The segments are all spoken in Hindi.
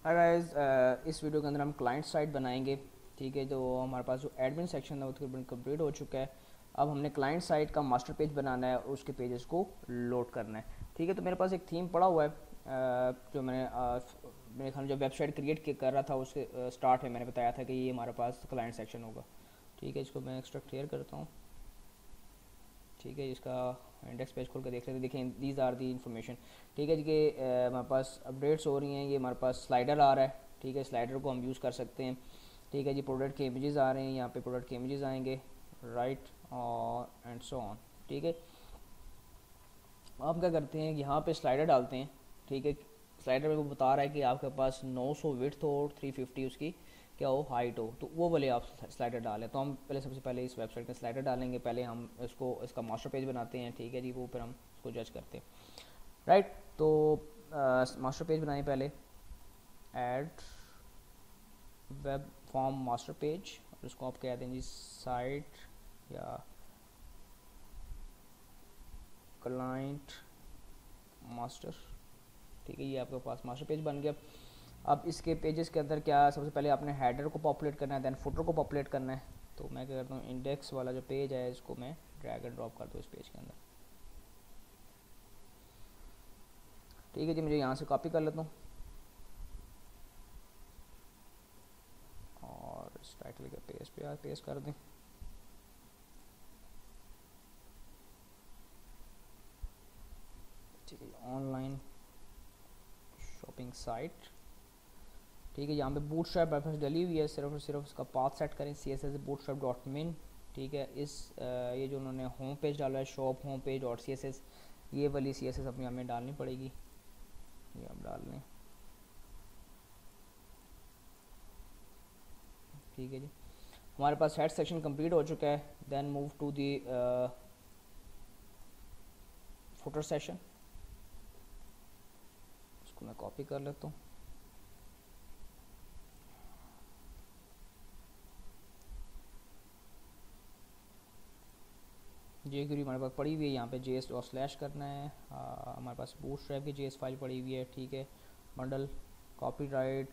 हाय गाइस, इस वीडियो के अंदर हम क्लाइंट साइड बनाएंगे। ठीक है, तो हमारे पास जो एडमिन सेक्शन है वो तकरीबन कंप्लीट हो चुका है। अब हमने क्लाइंट साइड का मास्टर पेज बनाना है और उसके पेजेस को लोड करना है। ठीक है, तो मेरे पास एक थीम पड़ा हुआ है जो मेरे ख्याल जब वेबसाइट क्रिएट कर रहा था उसके स्टार्ट में मैंने बताया था कि ये हमारे पास क्लाइंट सेक्शन होगा। ठीक है, इसको मैं एक्स्ट्रा क्लियर करता हूँ। ठीक है, इसका इंडेक्स पेज खोल कर देख लेते हैं। देखें, दीज आर दी इन्फॉर्मेशन। ठीक है जी, कि हमारे पास अपडेट्स हो रही हैं। ये हमारे पास स्लाइडर आ रहा है। ठीक है, स्लाइडर को हम यूज़ कर सकते हैं। ठीक है जी, प्रोडक्ट के इमेजेस आ रहे हैं, यहाँ पे प्रोडक्ट के इमेजेस आएंगे, राइट, और एंड सो ऑन। ठीक है, हम क्या करते हैं, यहाँ पे स्लाइडर डालते हैं। ठीक है, स्लाइडर में वो बता रहा है कि आपके पास 900 विड्थ हो और 350 उसकी क्या हो, हाइट हो, तो वो वाले आप स्लाइडर डालें। तो हम पहले सबसे पहले इस वेबसाइट में स्लाइडर डालेंगे। पहले हम इसका मास्टर पेज बनाते हैं। ठीक है जी, वो फिर हम इसको जज करते हैं, राइट। तो मास्टर पेज बनाएं पहले, add web form master page, और उसको आप कह दें जी साइट या क्लाइंट मास्टर। ठीक है, ये आपके पास मास्टर पेज बन गया। अब इसके पेजेस के अंदर क्या, सबसे पहले आपने हेडर को पॉपुलेट करना है, देन फुटर को पॉपुलेट करना है। तो मैं क्या करता हूँ, इंडेक्स वाला जो पेज है इसको मैं ड्रैग एंड ड्रॉप कर दूँ इस पेज के अंदर। ठीक है जी, मुझे यहाँ से कॉपी कर लेता हूँ और इस टाइटल के पेज पे पेस्ट कर दें। ठीक है, ऑनलाइन शॉपिंग साइट। ठीक है, यहाँ पे बूटस्ट्रैप रेफरेंस डली हुई है, सिर्फ और सिर्फ उसका पाथ सेट करें, css bootstrap.min। ठीक है, ये जो उन्होंने होम पेज डाला है, शॉप होम पेज और css, ये वाली css अपनी हमें डालनी पड़ेगी। ये आप डाल लें। ठीक है जी, हमारे पास हेड सेक्शन कंप्लीट हो चुका है। Then move to the footer session. इसको मैं कॉपी कर लेता हूँ। जे क्यूरी हमारे पास पड़ी हुई है, यहाँ पे JS और स्लैश करना है। हमारे पास बूटस्ट्रैप की JS फाइल पड़ी हुई है। ठीक है, बंडल कॉपीराइट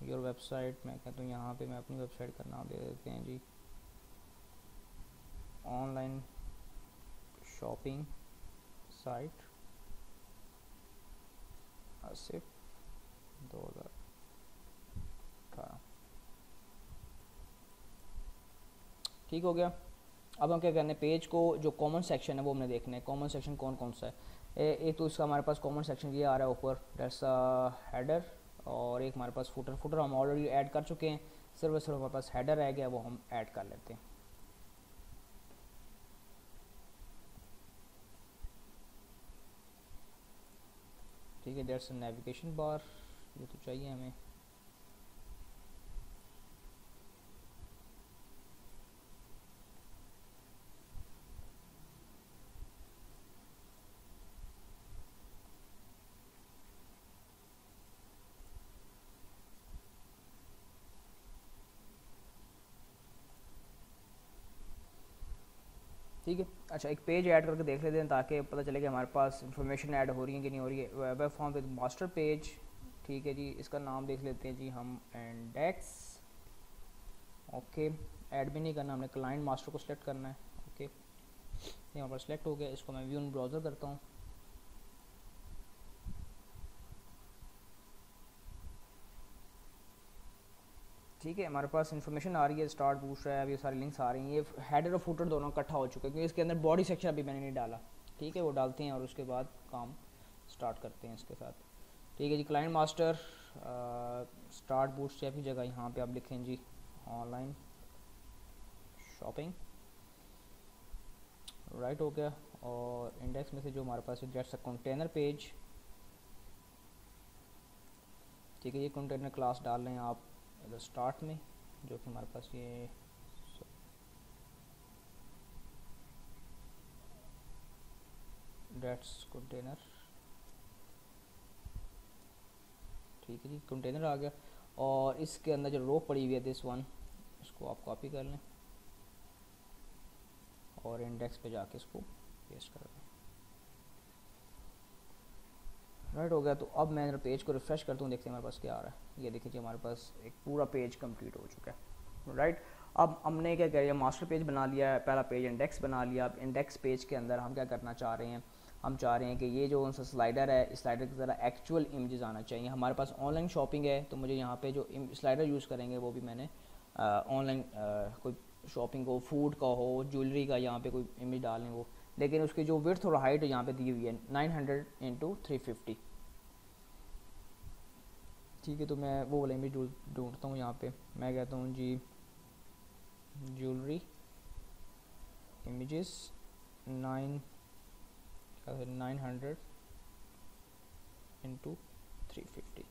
योर वेबसाइट, मैं कहता हूँ यहाँ पे मैं अपनी वेबसाइट का नाम दे देते हैं जी ऑनलाइन शॉपिंग साइट आसिफ 2018। ठीक हो गया। अब हम क्या करने, पेज को जो कॉमन सेक्शन है वो हमने देखना है। कॉमन सेक्शन कौन कौन सा है। एक तो इसका हमारे पास कॉमन सेक्शन ये आ रहा है ऊपर, दैट्स हेडर, और एक हमारे पास फुटर। फुटर हम ऑलरेडी ऐड कर चुके हैं, सिर्फ और सिर्फ हमारे पास हेडर रह गया, वो हम ऐड कर लेते हैं। ठीक है, दैट्स नेविगेशन बार, ये तो चाहिए हमें। ठीक है, अच्छा, एक पेज ऐड करके देख लेते हैं ताकि पता चले कि हमारे पास इंफॉर्मेशन ऐड हो रही है कि नहीं हो रही है। Web form with master page. ठीक है जी, इसका नाम देख लेते हैं जी हम, इंडेक्स। ओके, ऐड भी नहीं करना, हमने क्लाइंट मास्टर को सिलेक्ट करना है। ओके, यहाँ पर सिलेक्ट हो गया। इसको मैं व्यू इन ब्राउज़र करता हूँ। ठीक है, हमारे पास इन्फॉर्मेशन आ रही है, स्टार्ट बूस्ट है, अभी सारी लिंक्स आ रही हैं। ये हेडर और फुटर दोनों इकट्ठा हो चुका है क्योंकि इसके अंदर बॉडी सेक्शन अभी मैंने नहीं डाला। ठीक है, वो डालते हैं और उसके बाद काम स्टार्ट करते हैं इसके साथ। ठीक है जी, क्लाइंट मास्टर स्टार्ट बूस्ट की जगह यहाँ पे आप लिखें जी ऑनलाइन शॉपिंग, राइट हो गया। और इंडेक्स में से जो हमारे पास दैट्स अ कंटेनर पेज। ठीक है, ये कंटेनर क्लास डाल रहे हैं आप इधर स्टार्ट में, जो कि हमारे पास ये दैट्स कंटेनर। ठीक है जी, कंटेनर आ गया। और इसके अंदर जो रो पड़ी हुई है दिस वन, इसको आप कॉपी कर लें और इंडेक्स पे जाके इसको पेस्ट कर दें। राइट हो गया। तो अब मैं पेज को रिफ़्रेश करता हूँ, देखते हैं हमारे पास क्या आ रहा है। ये देखिए जी हमारे पास एक पूरा पेज कंप्लीट हो चुका है। राइट, अब हमने क्या किया, मास्टर पेज बना लिया है, पहला पेज इंडेक्स बना लिया। अब इंडेक्स पेज के अंदर हम क्या करना चाह रहे हैं, हम चाह रहे हैं कि ये जो सा स्लाइडर है, इस स्लाइडर की ज़रा एक्चुअल इमेजेस आना चाहिए। हमारे पास ऑनलाइन शॉपिंग है, तो मुझे यहाँ पे जो स्लाइडर यूज़ करेंगे वो भी मैंने ऑनलाइन कोई शॉपिंग हो, फूड का हो, ज्वेलरी का, यहाँ पे कोई इमेज डालने हो, लेकिन उसकी जो विड्थ और हाइट यहाँ पे दी हुई है 900x350। ठीक है, तो मैं वो वाला इमेज ढूंढता हूँ। यहाँ पे मैं कहता हूँ जी ज्वेलरी इमेजेस 900x350।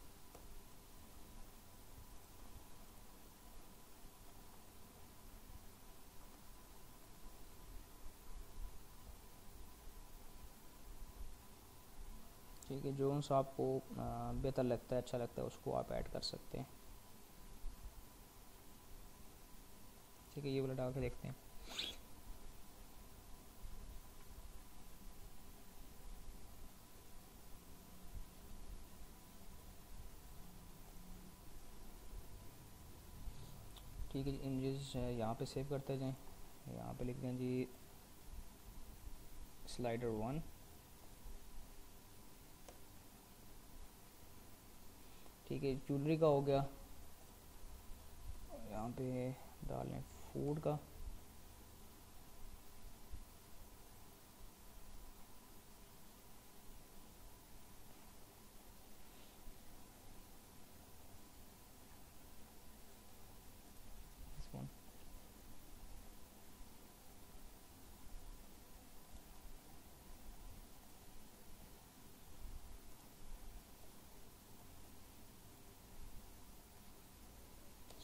ठीक है, जो सा आपको बेहतर लगता है, अच्छा लगता है, उसको आप ऐड कर सकते हैं। ठीक है, ये वाला डाल के देखते हैं। ठीक है जी, इमेजेस यहाँ पे सेव करते जाएं। यहाँ पे लिख दें जी स्लाइडर 1। ठीक है, ज्वेलरी का हो गया, यहाँ पे डाल लें फूड का।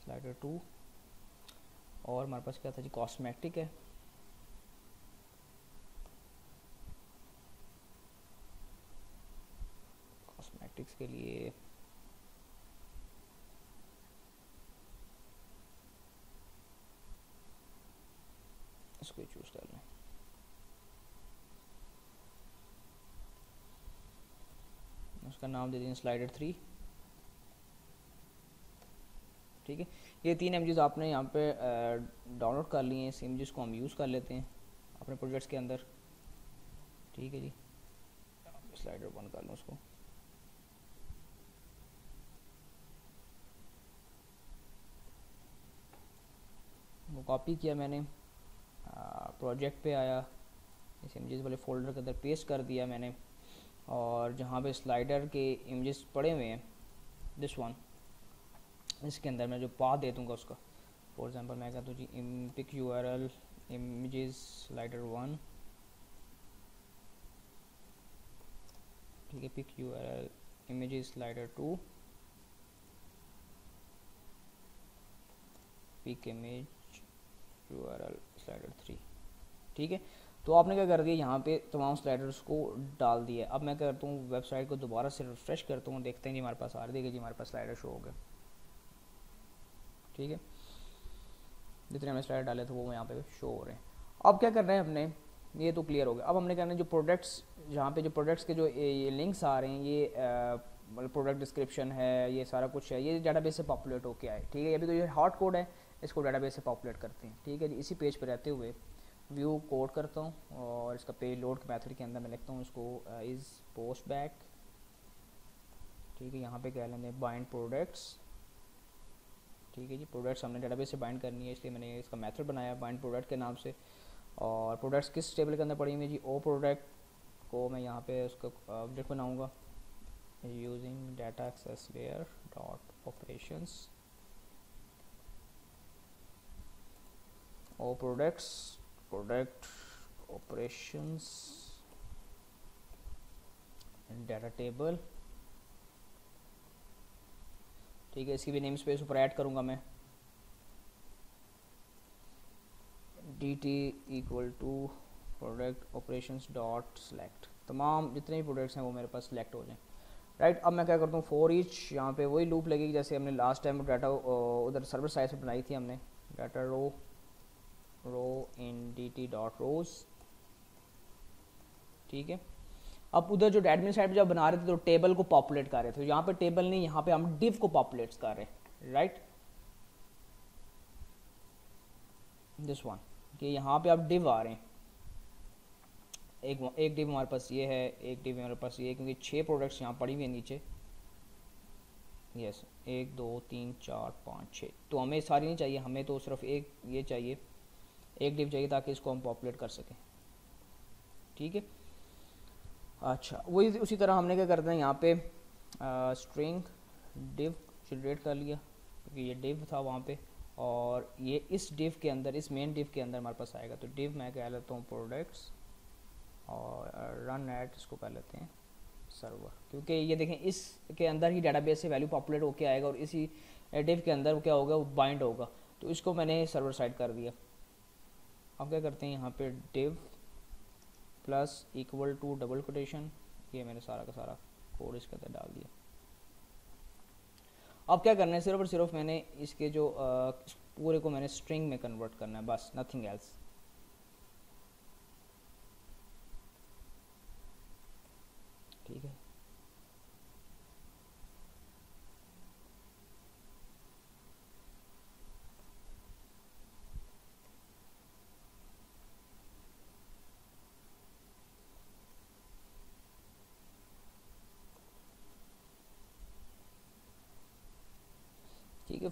स्लाइडर 2। और हमारे पास क्या था जी, कॉस्मेटिक है। कॉस्मेटिक्स के लिए इसको चूज़ कर लें। उसका नाम दे दें स्लाइडर 3। ठीक है, ये 3 इमेजेस आपने यहाँ पे डाउनलोड कर लिए हैं। इस इमेजेस को हम यूज़ कर लेते हैं अपने प्रोजेक्ट्स के अंदर। ठीक है जी, स्लाइडर 1 कर लो उसको। वो कॉपी किया मैंने, प्रोजेक्ट पे आया, इस इमेजेस वाले फोल्डर के अंदर पेस्ट कर दिया मैंने। और जहाँ पे स्लाइडर के इमेजेस पड़े हुए हैं, दिस वन, इसके अंदर मैं जो पाथ दे दूँगा उसका, फॉर एग्जांपल मैं कहता हूँ जी पिक URL इमेजेस स्लाइडर 1। ठीक है, pic URL images slider 2, pic image URL slider 3। ठीक है, तो आपने क्या कर दिया, यहाँ पे तमाम स्लाइडर्स को डाल दिया। अब मैं करता हूँ वेबसाइट को दोबारा से रिफ्रेश करता हूँ, देखते हैं जी हमारे पास आ रही है जी, हमारे पास स्लाइडर शो हो गया। ठीक है, जितने हमने स्लाइडर डाले थे वो यहाँ पे शो हो रहे हैं। अब क्या करना है हमने, ये तो क्लियर हो गया। अब हमने करना है जो प्रोडक्ट्स, जहाँ पे जो प्रोडक्ट्स के जो ये लिंक्स आ रहे हैं, ये मतलब प्रोडक्ट डिस्क्रिप्शन है, ये सारा कुछ है, ये डाटाबेस से पॉपुलेट होके आए। ठीक है, अभी तो ये हार्ड कोड है, इसको डाटाबेस से पॉपुलेट करते हैं। ठीक है जी, इसी पेज पर रहते हुए व्यू कोड करता हूँ और इसका पेज लोड के मेथड के अंदर मैं लिखता हूँ इसको इज़ पोस्ट बैक। ठीक है, यहाँ पे क्या लेंगे बाइंड प्रोडक्ट्स। ठीक है जी, प्रोडक्ट्स हमने डाटाबेस से बाइंड करनी है, इसलिए मैंने इसका मेथड बनाया बाइंड प्रोडक्ट के नाम से। और प्रोडक्ट्स किस टेबल के अंदर पड़ी हुई जी, ओ प्रोडक्ट को मैं यहाँ पे उसका ऑब्जेक्ट बनाऊँगा using data access layer dot operations o products product operations data table. ठीक है, इसकी भी नेम स्पेस ऊपर ऐड करूँगा मैं, dt equal to product operations dot select. तमाम जितने भी प्रोडक्ट्स हैं वो मेरे पास सेलेक्ट हो जाएं। राइट, अब मैं क्या करता हूँ फॉर ईच, यहाँ पे वही लूप लगेगी जैसे हमने लास्ट टाइम डाटा उधर सर्वर साइड से बनाई थी हमने, डाटा रो इन dt डॉट रोज। ठीक है, अब उधर जो एडमिन साइड पे जब बना रहे थे तो टेबल को पॉपुलेट कर रहे थे, यहाँ पे टेबल नहीं, यहाँ पे हम डिव को पॉपुलेट कर रहे हैं, राइट, दिस वन, कि यहाँ पे अब डिव आ रहे हैं, एक डिव हमारे पास ये है, एक डिव हमारे पास ये, क्योंकि 6 प्रोडक्ट्स यहाँ पड़ी हुई है नीचे, यस 1 2 3 4 5 6, तो हमें सारी नहीं चाहिए, हमें तो सिर्फ एक ये चाहिए, एक डिव चाहिए ताकि इसको हम पॉपुलेट कर सकें, ठीक है। अच्छा वही उसी तरह हमने क्या करते हैं यहाँ पे स्ट्रिंग डिव जनरेट कर लिया, क्योंकि ये डिव था वहाँ पे, और ये इस डिव के अंदर, इस मेन डिव के अंदर हमारे पास आएगा, तो डिव मैं कह लेता हूँ प्रोडक्ट्स, और रन एट इसको कर लेते हैं सर्वर, क्योंकि ये देखें इसके अंदर ही डेटाबेस से वैल्यू पॉपुलेट होके आएगा और इसी डिव के अंदर क्या होगा, वो बाइंड होगा, तो इसको मैंने सर्वर साइड कर दिया। अब क्या करते हैं यहाँ पे div plus equal to double quotation, ये मैंने सारा का सारा कोड इसके अंदर डाल दिया। अब क्या करना है, सिर्फ और सिर्फ मैंने इसके जो पूरे को मैंने स्ट्रिंग में कन्वर्ट करना है, बस नथिंग एल्स। ठीक है, ठीक है,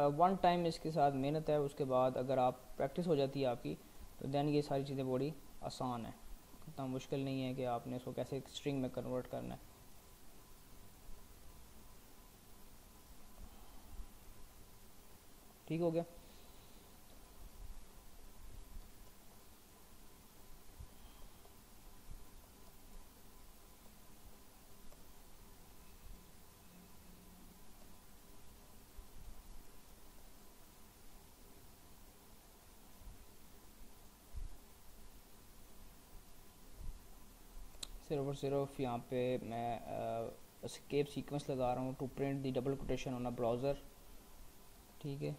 वन टाइम इसके साथ मेहनत है, उसके बाद अगर आप प्रैक्टिस हो जाती है आपकी, तो देन ये सारी चीज़ें बड़ी आसान है, इतना मुश्किल नहीं है कि आपने इसको कैसे स्ट्रिंग में कन्वर्ट करना है। ठीक हो गया। सिर्फ और सिर्फ यहाँ पे मैं एस्केप सीक्वेंस लगा रहा हूँ to print the double quotation on a browser, ठीक है।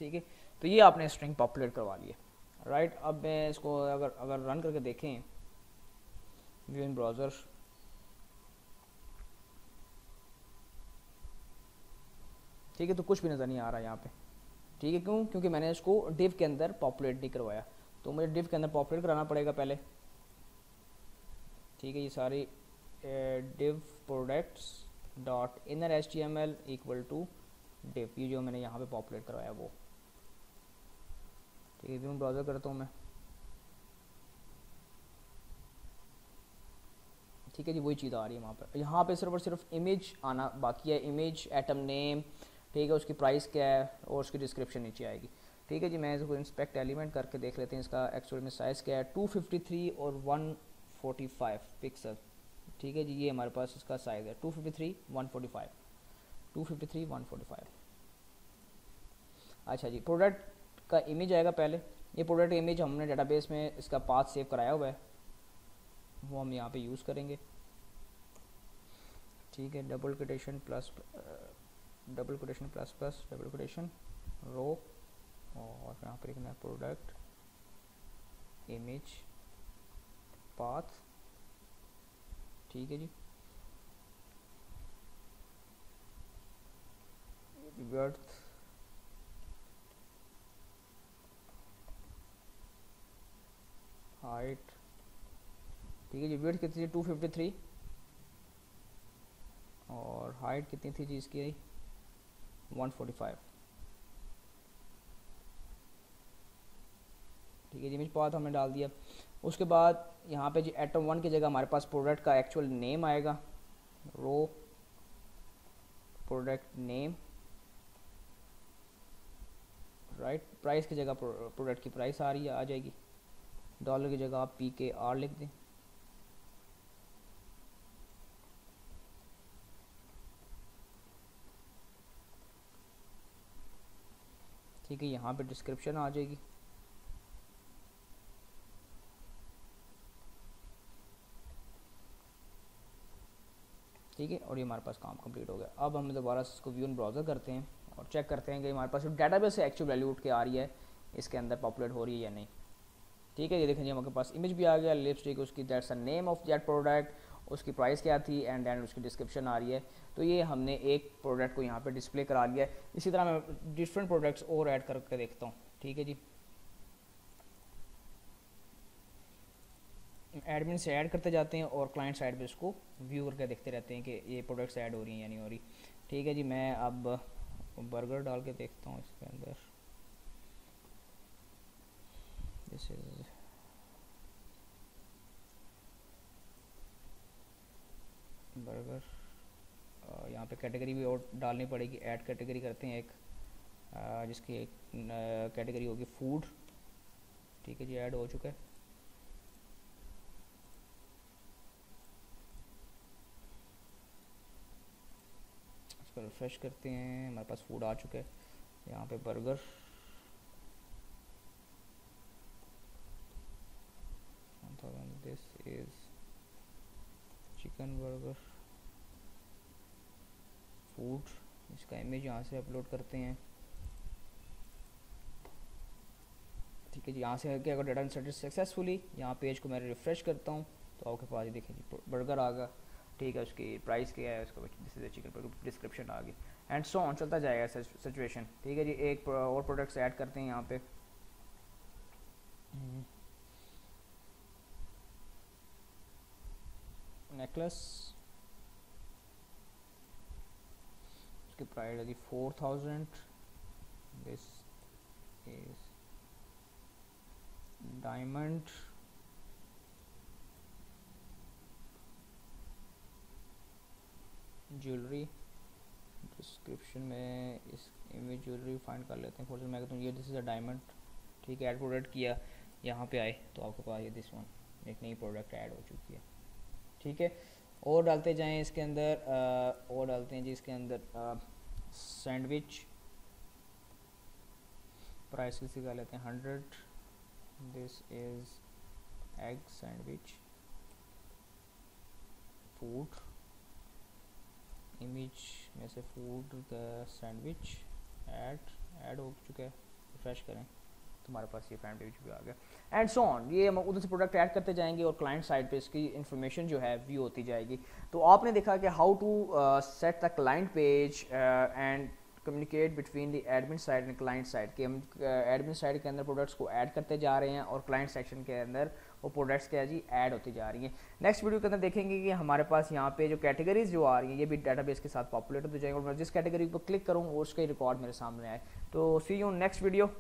ठीक है, तो ये आपने स्ट्रिंग पॉपुलेट करवा ली है, राइट। अब मैं इसको अगर रन करके देखें व्यू इन ब्राउज़र, ठीक है, तो कुछ भी नज़र नहीं आ रहा यहाँ पे, ठीक है, क्यों, क्योंकि मैंने इसको डिव के अंदर पॉपुलेट नहीं करवाया, तो मुझे डिव के अंदर पॉपुलेट कराना पड़ेगा पहले, ठीक है। ये सारी div products dot inner HTML equal to div, ये जो मैंने यहाँ पे पॉपुलेट करवाया वो, ठीक है। व्यू ब्राउज़र करता हूँ मैं, ठीक है जी, वही चीज़ आ रही है वहाँ पर। यहाँ पे सिर्फ और सिर्फ इमेज आना बाकी है, इमेज एटम नेम, ठीक है, उसकी प्राइस क्या है और उसकी डिस्क्रिप्शन नीचे आएगी, ठीक है जी। मैं इसको इंस्पेक्ट एलिमेंट करके देख लेते हैं इसका एक्चुअल में साइज़ क्या है, 253 और 145 पिक्सल, ठीक है जी। ये हमारे पास इसका साइज़ है 253 145, 253 145। अच्छा जी, प्रोडक्ट का इमेज आएगा पहले, ये प्रोडक्ट इमेज हमने डेटाबेस में इसका पाथ सेव कराया हुआ है, वो हम यहाँ पे यूज़ करेंगे, ठीक है। Double quotation plus double quotation plus plus double quotation row, और यहाँ पर लिखना है प्रोडक्ट इमेज पाथ, ठीक है जी। विड्थ हाइट, ठीक है जी। विड्थ कितनी थी 253 और हाइट कितनी थी जी इसकी 145, ठीक है जी। इमेज पाथ हमने डाल दिया। उसके बाद यहाँ पे जी एटम 1 की जगह हमारे पास प्रोडक्ट का एक्चुअल नेम आएगा, रो प्रोडक्ट नेम, राइट। प्राइस की जगह प्रोडक्ट की प्राइस आ रही है, आ जाएगी। डॉलर की जगह आप PKR लिख दें। ठीक है, यहाँ पे डिस्क्रिप्शन आ जाएगी। ठीक है, और ये हमारे पास काम कंप्लीट हो गया। अब हम दोबारा इसको व्यू इन ब्राउज़र करते हैं और चेक करते हैं कि हमारे पास डेटाबेस से एक्चुअल वैल्यू उठ के आ रही है, इसके अंदर पॉपुलेट हो रही है या नहीं। ठीक है, ये देखें जी हमारे पास इमेज भी आ गया, लिपस्टिक, उसकी that's the name of that product, उसकी प्राइस क्या थी, एंड देन उसकी डिस्क्रिप्शन आ रही है। तो ये हमने एक प्रोडक्ट को यहाँ पे डिस्प्ले करा लिया है। इसी तरह मैं डिफरेंट प्रोडक्ट्स और ऐड करके देखता हूँ। ठीक है जी, एडमिन से ऐड करते जाते हैं और क्लाइंट साइड पे उसको व्यू करके देखते रहते हैं कि ये प्रोडक्ट्स ऐड हो रही हैं या नहीं हो रही। ठीक है जी, मैं अब बर्गर डाल के देखता हूँ इसके अंदर। This is burger. यहाँ पे कैटेगरी भी और डालनी पड़ेगी। ऐड कैटेगरी करते हैं एक, जिसकी एक कैटेगरी होगी फूड। ठीक है जी, ऐड हो चुका है। इसको रिफ्रेश करते हैं, हमारे पास फूड आ चुका है। यहाँ पे burger, this is chicken burger food. इसका इमेज यहाँ से अपलोड करते हैं। ठीक है जी, यहाँ से अगर डाटा इंसर्टेड सक्सेसफुली, यहाँ पेज को मैं रिफ्रेश करता हूँ तो आपके पास देखें जी बर्गर आ गया। ठीक है, उसकी प्राइस क्या है, उसका this is chicken burger, description आ गई, एंड सो ऑन चलता जाएगा सिचुएशन। ठीक है जी, एक और प्रोडक्ट्स ऐड करते हैं यहाँ पे। नेकलेस, उसकी प्राइस है जी 4000। This is diamond, jewellery. Description में इस इमेज ज्वेलरी फाइंड कर लेते हैं। फॉर मैं कहता हूँ ये दिस इज़ अ डायमंड। ठीक है, ऐड प्रोडक्ट किया, यहाँ पे आए तो आपके पास ये दिस वन एक नई प्रोडक्ट ऐड हो चुकी है। ठीक है, और डालते जाएं इसके अंदर, और डालते हैं जी इसके अंदर सैंडविच। प्राइस किसी का लेते हैं 100। This is egg sandwich food. Image में से फूड का सैंडविच ऐड हो चुका है। रिफ्रेश करें तो हमारे पास ये सैंडविच भी आ गया, एंड सो ऑन। ये हम उधर से प्रोडक्ट ऐड करते जाएंगे और क्लाइंट साइड पे इसकी इन्फॉर्मेशन जो है व्यू होती जाएगी। तो आपने देखा कि how to set the client page and communicate between the admin side and client side, कि हम एडमिन साइड के अंदर प्रोडक्ट्स को ऐड करते जा रहे हैं और क्लाइंट सेक्शन के अंदर वो प्रोडक्ट्स क्या जी ऐड होती जा रही हैं। नेक्स्ट वीडियो के अंदर देखेंगे कि हमारे पास यहाँ पे जो कैटेगरीज जो आ रही हैं ये भी डाटाबेस के साथ पॉपुलेट हो जाएंगे, और मैं जिस कैटेगरी पर क्लिक करूँ उसका रिकॉर्ड मेरे सामने आए। तो सी यू नेक्स्ट वीडियो।